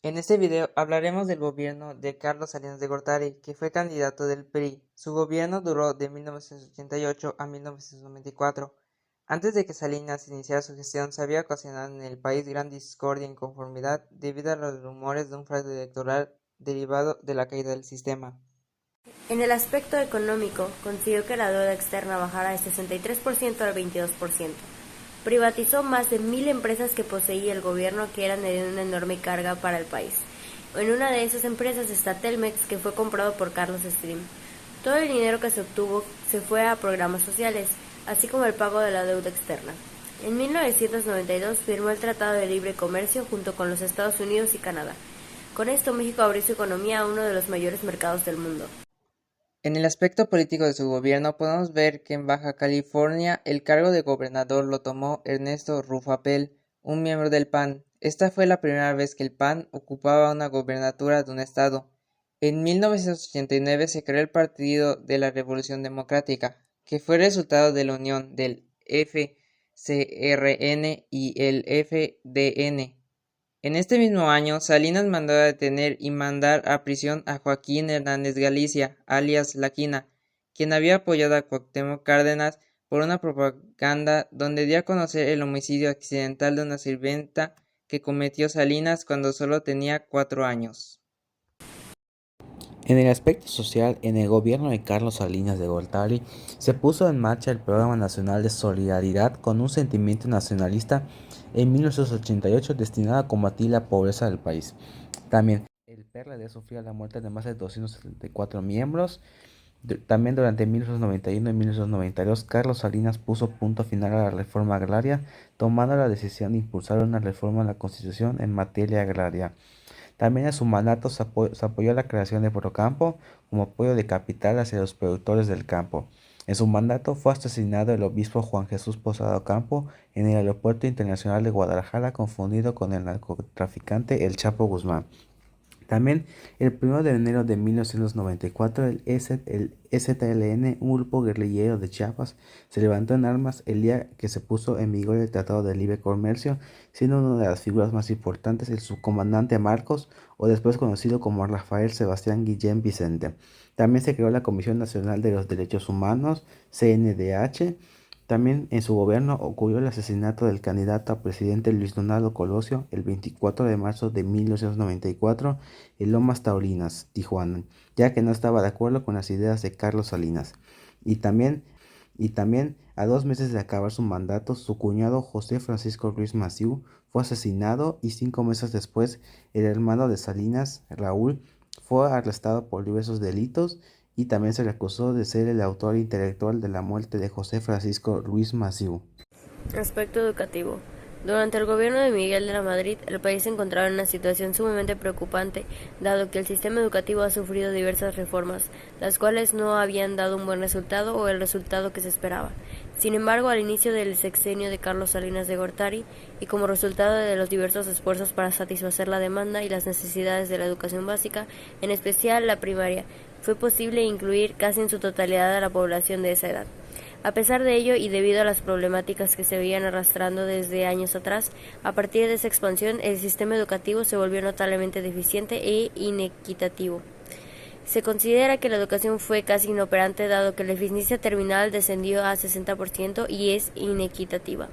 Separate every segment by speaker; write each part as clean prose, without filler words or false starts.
Speaker 1: En este video hablaremos del gobierno de Carlos Salinas de Gortari, que fue candidato del PRI. Su gobierno duró de 1988 a 1994. Antes de que Salinas iniciara su gestión, se había ocasionado en el país gran discordia e inconformidad debido a los rumores de un fraude electoral derivado de la caída del sistema.
Speaker 2: En el aspecto económico, consiguió que la deuda externa bajara del 63% al 22%. Privatizó más de 1.000 empresas que poseía el gobierno, que eran de una enorme carga para el país. En una de esas empresas está Telmex, que fue comprado por Carlos Slim. Todo el dinero que se obtuvo se fue a programas sociales, así como el pago de la deuda externa. En 1992 firmó el Tratado de Libre Comercio junto con los Estados Unidos y Canadá. Con esto México abrió su economía a uno de los mayores mercados del mundo.
Speaker 1: En el aspecto político de su gobierno podemos ver que en Baja California el cargo de gobernador lo tomó Ernesto Rufapel, un miembro del PAN. Esta fue la primera vez que el PAN ocupaba una gobernatura de un estado. En 1989 se creó el Partido de la Revolución Democrática, que fue resultado de la unión del FCRN y el FDN. En este mismo año, Salinas mandó a detener y mandar a prisión a Joaquín Hernández Galicia, alias La Quina, quien había apoyado a Cuauhtémoc Cárdenas por una propaganda donde dio a conocer el homicidio accidental de una sirvienta que cometió Salinas cuando solo tenía 4 años.
Speaker 3: En el aspecto social, en el gobierno de Carlos Salinas de Gortari se puso en marcha el Programa Nacional de Solidaridad con un sentimiento nacionalista en 1988 destinado a combatir la pobreza del país. También el PRD sufrió la muerte de más de 274 miembros. También durante 1991 y 1992, Carlos Salinas puso punto final a la reforma agraria, tomando la decisión de impulsar una reforma a la Constitución en materia agraria. También en su mandato se apoyó la creación de Procampo como apoyo de capital hacia los productores del campo. En su mandato fue asesinado el obispo Juan Jesús Posada Ocampo en el Aeropuerto Internacional de Guadalajara, confundido con el narcotraficante El Chapo Guzmán. También el 1 de enero de 1994 el EZLN, un grupo guerrillero de Chiapas, se levantó en armas el día que se puso en vigor el Tratado de Libre Comercio, siendo una de las figuras más importantes el subcomandante Marcos, o después conocido como Rafael Sebastián Guillén Vicente. También se creó la Comisión Nacional de los Derechos Humanos, CNDH. También en su gobierno ocurrió el asesinato del candidato a presidente Luis Donaldo Colosio el 24 de marzo de 1994 en Lomas Taurinas, Tijuana, ya que no estaba de acuerdo con las ideas de Carlos Salinas. Y también, a 2 meses de acabar su mandato, su cuñado José Francisco Ruiz Massieu fue asesinado, y 5 meses después el hermano de Salinas, Raúl, fue arrestado por diversos delitos, y también se le acusó de ser el autor intelectual de la muerte de José Francisco Ruiz Massieu.
Speaker 2: Aspecto educativo. Durante el gobierno de Miguel de la Madrid, el país se encontraba en una situación sumamente preocupante, dado que el sistema educativo ha sufrido diversas reformas, las cuales no habían dado un buen resultado o el resultado que se esperaba. Sin embargo, al inicio del sexenio de Carlos Salinas de Gortari, y como resultado de los diversos esfuerzos para satisfacer la demanda y las necesidades de la educación básica, en especial la primaria, fue posible incluir casi en su totalidad a la población de esa edad. A pesar de ello, y debido a las problemáticas que se veían arrastrando desde años atrás, a partir de esa expansión el sistema educativo se volvió notablemente deficiente e inequitativo. Se considera que la educación fue casi inoperante, dado que la eficiencia terminal descendió a 60% y es inequitativa,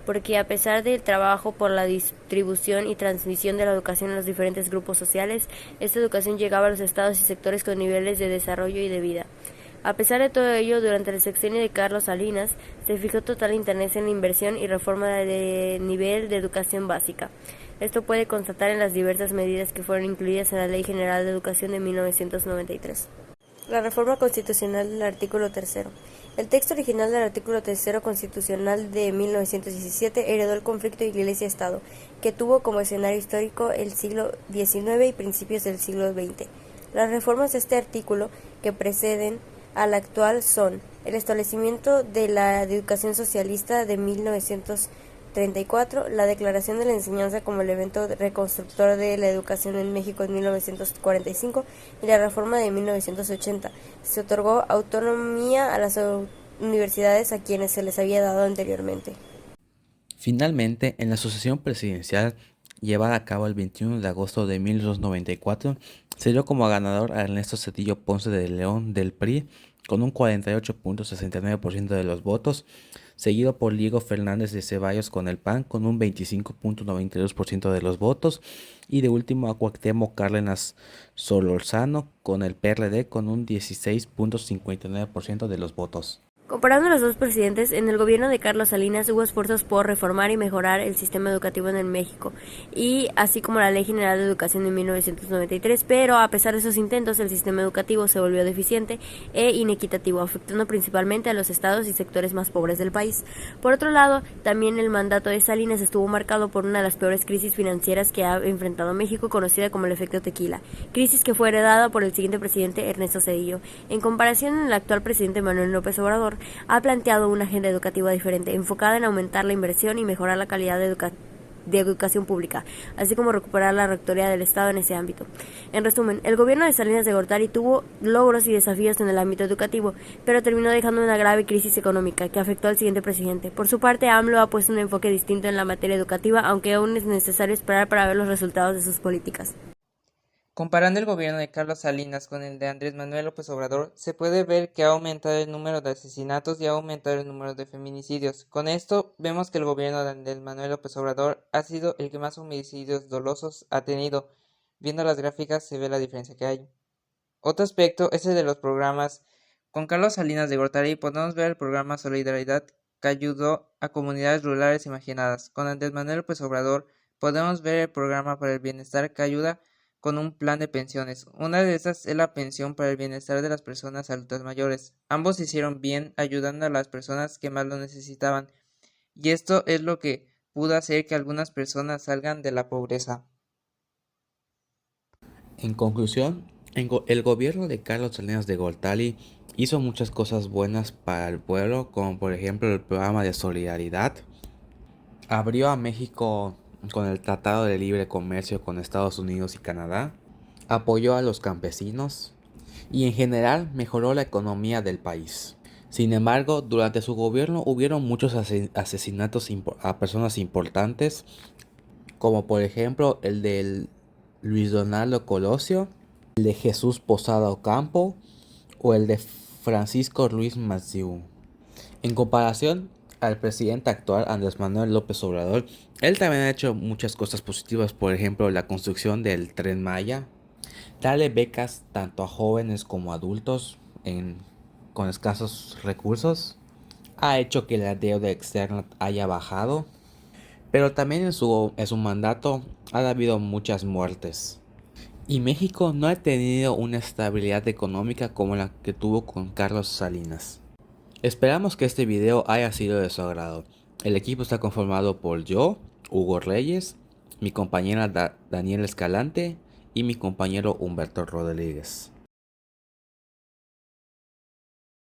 Speaker 2: porque a pesar del trabajo por la distribución y transmisión de la educación en los diferentes grupos sociales, esta educación llegaba a los estados y sectores con niveles de desarrollo y de vida. A pesar de todo ello, durante el sexenio de Carlos Salinas, se fijó total interés en la inversión y reforma de nivel de educación básica. Esto puede constatar en las diversas medidas que fueron incluidas en la Ley General de Educación de 1993. La reforma constitucional del artículo 3. El texto original del artículo 3 constitucional de 1917 heredó el conflicto de Iglesia-Estado, que tuvo como escenario histórico el siglo XIX y principios del siglo XX. Las reformas de este artículo, que preceden al actual, son el establecimiento de la educación socialista de 1934, la declaración de la enseñanza como el evento reconstructor de la educación en México en 1945 y la reforma de 1980. Se otorgó autonomía a las universidades a quienes se les había dado anteriormente.
Speaker 3: Finalmente, en la sucesión presidencial, llevada a cabo el 21 de agosto de 1994, se dio como ganador a Ernesto Zedillo Ponce de León del PRI con un 48.69% de los votos, seguido por Diego Fernández de Ceballos con el PAN con un 25.92% de los votos y de último a Cuauhtémoc Cárdenas Solórzano con el PRD con un 16.59% de los votos.
Speaker 2: Comparando a los dos presidentes, en el gobierno de Carlos Salinas hubo esfuerzos por reformar y mejorar el sistema educativo en México, y así como la Ley General de Educación de 1993, pero a pesar de esos intentos, el sistema educativo se volvió deficiente e inequitativo, afectando principalmente a los estados y sectores más pobres del país. Por otro lado, también el mandato de Salinas estuvo marcado por una de las peores crisis financieras que ha enfrentado México, conocida como el efecto tequila, crisis que fue heredada por el siguiente presidente, Ernesto Zedillo. En comparación, el actual presidente Manuel López Obrador ha planteado una agenda educativa diferente, enfocada en aumentar la inversión y mejorar la calidad de educación pública, así como recuperar la rectoría del Estado en ese ámbito. En resumen, el gobierno de Salinas de Gortari tuvo logros y desafíos en el ámbito educativo, pero terminó dejando una grave crisis económica que afectó al siguiente presidente. Por su parte, AMLO ha puesto un enfoque distinto en la materia educativa, aunque aún es necesario esperar para ver los resultados de sus políticas.
Speaker 1: Comparando el gobierno de Carlos Salinas con el de Andrés Manuel López Obrador, se puede ver que ha aumentado el número de asesinatos y ha aumentado el número de feminicidios. Con esto, vemos que el gobierno de Andrés Manuel López Obrador ha sido el que más homicidios dolosos ha tenido. Viendo las gráficas se ve la diferencia que hay. Otro aspecto es el de los programas. Con Carlos Salinas de Gortari podemos ver el programa Solidaridad, que ayudó a comunidades rurales y marginadas. Con Andrés Manuel López Obrador podemos ver el programa para el bienestar, que ayuda con un plan de pensiones. Una de estas es la pensión para el bienestar de las personas adultas mayores. Ambos hicieron bien ayudando a las personas que más lo necesitaban, y esto es lo que pudo hacer que algunas personas salgan de la pobreza.
Speaker 3: En conclusión, el gobierno de Carlos Salinas de Gortari hizo muchas cosas buenas para el pueblo, como por ejemplo el programa de solidaridad. Abrió a México con el Tratado de Libre Comercio con Estados Unidos y Canadá. Apoyó a los campesinos y en general mejoró la economía del país. Sin embargo, durante su gobierno hubieron muchos asesinatos a personas importantes, como por ejemplo el de Luis Donaldo Colosio, el de Jesús Posada Ocampo o el de Francisco Ruiz Massieu. En comparación al presidente actual, Andrés Manuel López Obrador, él también ha hecho muchas cosas positivas, por ejemplo la construcción del Tren Maya, darle becas tanto a jóvenes como a adultos con escasos recursos, ha hecho que la deuda externa haya bajado, pero también en su mandato ha habido muchas muertes. Y México no ha tenido una estabilidad económica como la que tuvo con Carlos Salinas. Esperamos que este video haya sido de su agrado. El equipo está conformado por yo, Hugo Reyes, mi compañera Daniela Escalante y mi compañero Humberto Rodríguez.